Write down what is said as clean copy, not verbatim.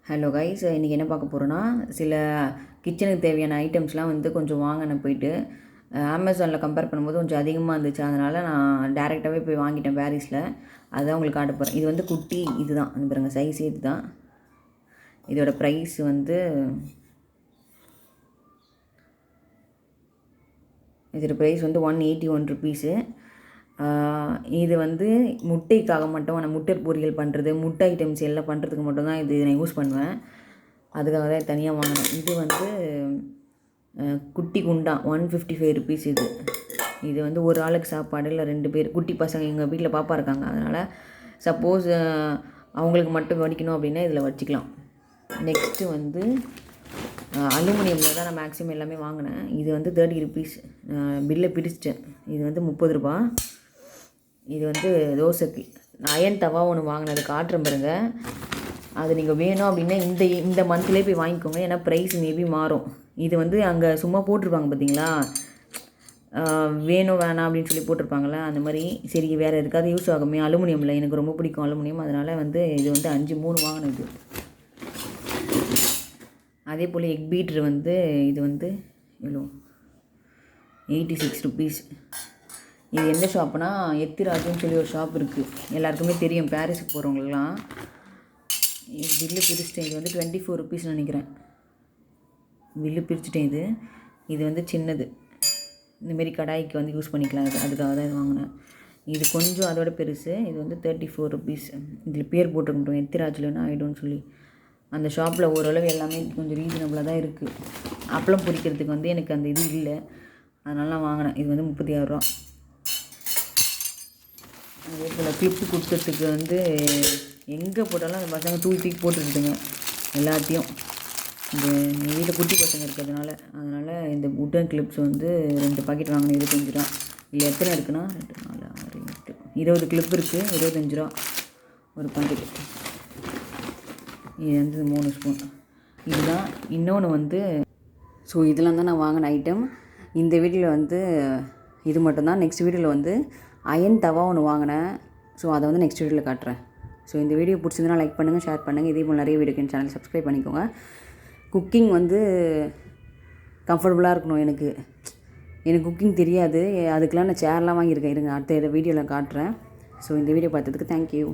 Hello guys, இன்றைக்கி என்ன பார்க்க போகிறோன்னா, சில கிச்சனுக்கு தேவையான ஐட்டம்ஸ்லாம் வந்து கொஞ்சம் வாங்கினேன் போயிட்டு. அமேசானில் கம்பேர் பண்ணும்போது கொஞ்சம் அதிகமாக இருந்துச்சு. அதனால் நான் டேரெக்டாகவே போய் வாங்கிட்டேன் பாரிஸில். அதுதான் உங்களுக்கு காட்ட போகிறேன். இது வந்து குட்டி இது தான் பாருங்கள், சைஸே இது தான். இதோட ப்ரைஸ் வந்து இதோட ப்ரைஸ் வந்து 181 ருபீஸு. இது வந்து முட்டைக்காக மட்டும், நான் முட்டை பொரியல் பண்ணுறது, முட்டை ஐட்டம்ஸ் எல்லாம் பண்ணுறதுக்கு மட்டும்தான் இது நான் யூஸ் பண்ணுவேன். அதுக்காக தான் தனியாக வாங்கினேன். இது வந்து குட்டி குண்டா 155 ருபீஸ். இது வந்து ஒரு ஆளுக்கு சாப்பாடு, இல்லை 2 பேர் குட்டி பசங்க எங்கள் வீட்டில் பாப்பா இருக்காங்க. அதனால் சப்போஸ் அவங்களுக்கு மட்டும் வடிக்கணும் அப்படின்னா இதில் வச்சுக்கலாம். நெக்ஸ்ட்டு வந்து அலுமினியமில் தான் நான் மேக்ஸிமம் எல்லாமே வாங்கினேன். இது வந்து 30 ருபீஸ். பில்லை பிரிச்சிட்டேன். இது வந்து 30 ரூபா. இது வந்து தோசைக்கு அயன் தவா ஒன்று வாங்கினது காட்டுறேன் பாருங்க. அது நீங்கள் வேணும் அப்படின்னா இந்த மந்த்லேயே போய் வாங்கிக்கோங்க. ஏன்னா ப்ரைஸ் மேபி மாறும். இது வந்து அங்கே சும்மா போட்டிருப்பாங்க பார்த்தீங்களா, வேணும் வேணாம் அப்படின்னு சொல்லி போட்டிருப்பாங்களே, அந்த மாதிரி. சரி வேறு எதுக்காவது யூஸ் ஆகுமே, அலுமினியமில் எனக்கு ரொம்ப பிடிக்கும் அலுமினியம். அதனால் வந்து இது வந்து 5 வாங்கினது. அதே போல் எக் பீட்ரு வந்து இது வந்து எவ்வளோ, 86 ருபீஸ். இது எந்த ஷாப்புனா எத்திராஜுன்னு சொல்லி ஒரு ஷாப் இருக்குது, எல்லாருக்குமே தெரியும் பாரிஸுக்கு போகிறவங்களுக்குலாம். பில்லு பிரிச்சிட்டேன். இது வந்து 24 ருபீஸ்னு நினைக்கிறேன். பில்லு பிரிச்சுட்டேன். இது வந்து சின்னது, இந்தமாரி கடாய்க்கு வந்து யூஸ் பண்ணிக்கலாம். அதுக்காக தான் இது வாங்கினேன். இது கொஞ்சம் அதோட பெருசு. இது வந்து 34 ருபீஸ். இதில் பேர் போட்டுக்கிட்டோம் எத்திராஜ்லன்னு ஆகிடும்னு சொல்லி. அந்த ஷாப்பில் ஓரளவு எல்லாமே கொஞ்சம் ரீசனபிளாக தான் இருக்குது. அப்பளம் பொரிக்கிறதுக்கு வந்து எனக்கு அந்த இது இல்லை, அதனால நான் வாங்கினேன். இது வந்து 36 ரூபா. அதே போல் கிளிப்பு கொடுத்ததுக்கு வந்து எங்கே போட்டாலும் அந்த பசங்க தூக்கி போட்டுருக்குதுங்க எல்லாத்தையும். இந்த வீட்டில் குட்டி பசங்க இருக்கிறதுனால. அதனால் இந்த உட்டன் கிளிப்ஸ் வந்து 2 பாக்கெட் வாங்கினேன், 25 ரூபா. இல்லை எத்தனை இருக்குன்னா 2, 4, 6, 8, 20 கிளிப் இருக்குது, 25 ரூபா ஒரு பாக்கெட்டு. இது வந்து 3 ஸ்பூன். இதுதான். இன்னொன்று வந்து இதெல்லாம் தான் நான் வாங்கின ஐட்டம். இந்த வீடியோவில் வந்து இது மட்டும்தான். நெக்ஸ்ட் வீடியோவில் வந்து அயன் தவா ஒன்று வாங்கினேன். அதை வந்து நெக்ஸ்ட் வீடியோவில் காட்டுறேன். இந்த வீடியோ பிடிச்சிருந்தனா லைக் பண்ணுங்கள், ஷேர் பண்ணுங்கள். இதே போல் நிறைய வீடியோக்கு என் சேனல் சப்ஸ்கிரைப் பண்ணிக்கோங்க. குக்கிங் வந்து கம்ஃபர்டபுளாக இருக்கணும். எனக்கு குக்கிங் தெரியாது. அதுக்கெலாம் நான் சேர்லாம் வாங்கியிருக்கேன். இருங்க அடுத்த வீடியோவில் காட்டுறேன். இந்த வீடியோ பார்த்ததுக்கு தேங்க்யூ.